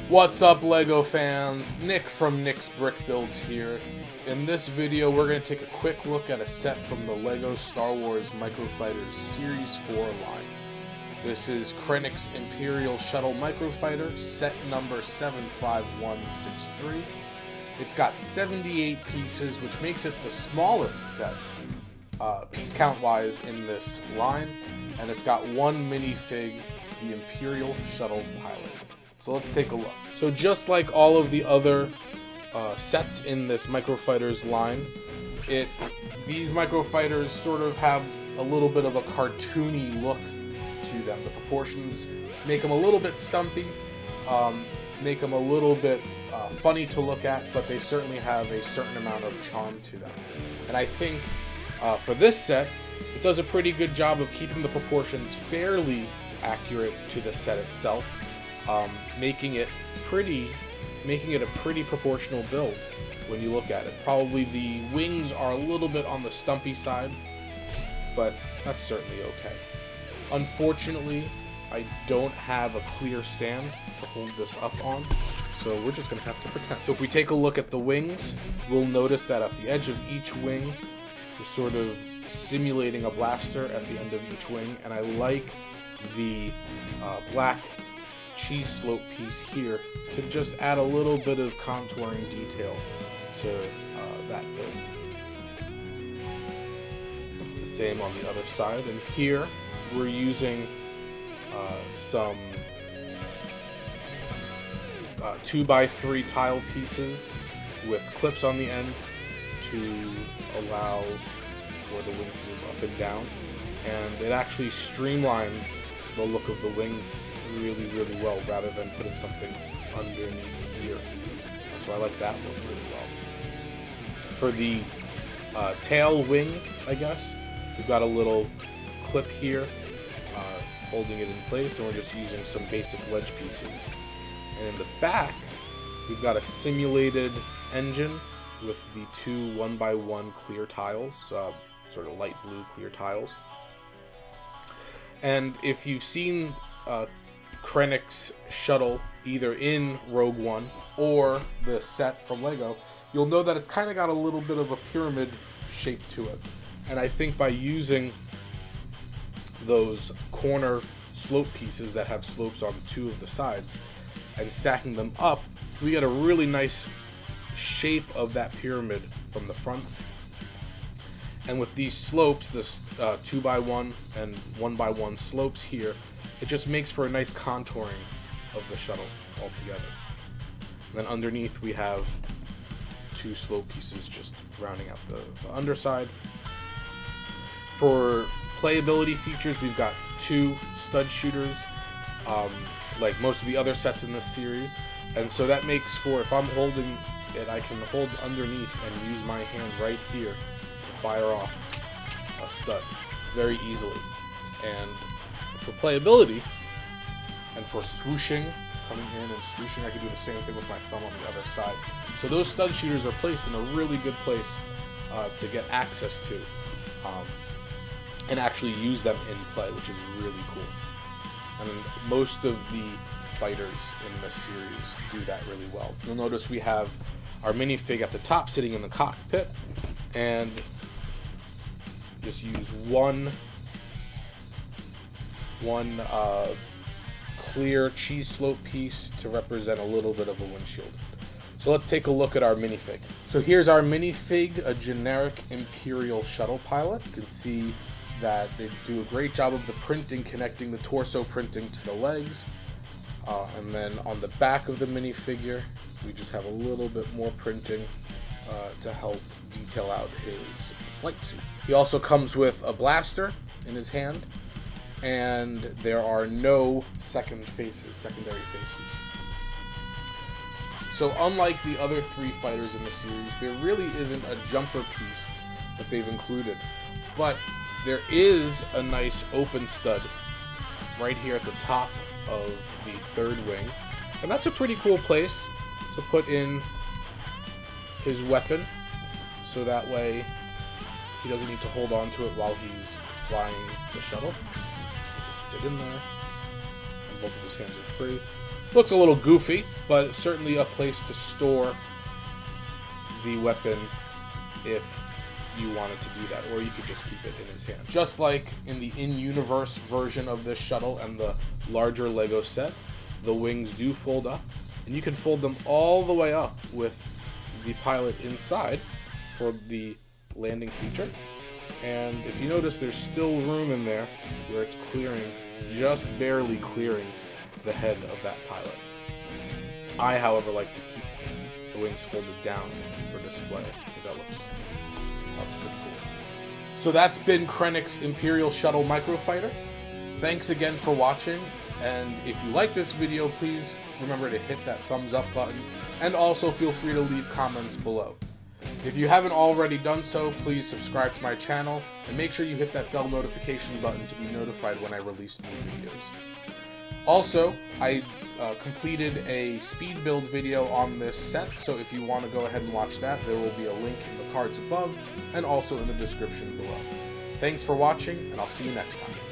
What's up, LEGO fans? Nick from Nick's Brick Builds here. In this video, we're going to take a quick look at a set from the LEGO Star Wars Microfighters Series 4 line. This is Krennic's Imperial Shuttle Microfighter, set number 75163. It's got 78 pieces, which makes it the smallest set, piece count-wise, in this line. And it's got one minifig, the Imperial Shuttle Pilot. So let's take a look. So just like all of the other sets in this Microfighters line, these Microfighters sort of have a little bit of a cartoony look to them. The proportions make them a little bit stumpy, make them a little bit funny to look at, but they certainly have a certain amount of charm to them. And I think for this set, it does a pretty good job of keeping the proportions fairly accurate to the set itself. Making it a pretty proportional build when you look at it. Probably the wings are a little bit on the stumpy side, but that's certainly okay. Unfortunately, I don't have a clear stand to hold this up on, so we're just going to have to pretend. So if we take a look at the wings, we'll notice that at the edge of each wing, you're sort of simulating a blaster at the end of each wing, and I like the black cheese slope piece here to just add a little bit of contouring detail to that build. It's the same on the other side, and here we're using some 2x3 tile pieces with clips on the end to allow for the wing to move up and down, and it actually streamlines the look of the wing really well, rather than putting something underneath here. So I like that look really well. For the tail wing, I guess, we've got a little clip here holding it in place, and we're just using some basic wedge pieces. And in the back, we've got a simulated engine with the two 1x1 clear tiles, sort of light blue clear tiles. And if you've seen Krennic's shuttle either in Rogue One or the set from LEGO, you'll know that it's kind of got a little bit of a pyramid shape to it. And I think by using those corner slope pieces that have slopes on two of the sides and stacking them up, we get a really nice shape of that pyramid from the front. And with these slopes, this 2x1 and 1x1 slopes here, it just makes for a nice contouring of the shuttle altogether. And then underneath we have two slope pieces just rounding out the underside. For playability features, we've got two stud shooters, like most of the other sets in this series. And so that makes for, if I'm holding it, I can hold underneath and use my hand right here to fire off a stud very easily. And for playability and for swooshing, coming in and swooshing, I can do the same thing with my thumb on the other side. So those stud shooters are placed in a really good place to get access to and actually use them in play, which is really cool. And most of the fighters in this series do that really well. You'll notice we have our minifig at the top sitting in the cockpit, and just use one clear cheese slope piece to represent a little bit of a windshield. So let's take a look at our minifig. So here's our minifig, a generic Imperial Shuttle Pilot. You can see that they do a great job of the printing, connecting the torso printing to the legs. And then on the back of the minifigure, we just have a little bit more printing to help detail out his flight suit. He also comes with a blaster in his hand, and there are no secondary faces. So unlike the other three fighters in the series, there really isn't a jumper piece that they've included, but there is a nice open stud right here at the top of the third wing, and that's a pretty cool place to put in his weapon, so that way he doesn't need to hold on to it while he's flying the shuttle. He can sit in there, and both of his hands are free. Looks a little goofy, but certainly a place to store the weapon if you wanted to do that, or you could just keep it in his hand. Just like in the in-universe version of this shuttle and the larger Lego set, the wings do fold up, and you can fold them all the way up with the pilot inside for the landing feature. And if you notice, there's still room in there where it's clearing, just barely clearing the head of that pilot. I, however, like to keep the wings folded down for display. I think that looks pretty cool. So that's been Krennic's Imperial Shuttle Microfighter. Thanks again for watching, and if you like this video, please remember to hit that thumbs up button, and also feel free to leave comments below. If you haven't already done so, please subscribe to my channel, and make sure you hit that bell notification button to be notified when I release new videos. Also, I completed a speed build video on this set, so if you want to go ahead and watch that, there will be a link in the cards above and also in the description below. Thanks for watching, and I'll see you next time.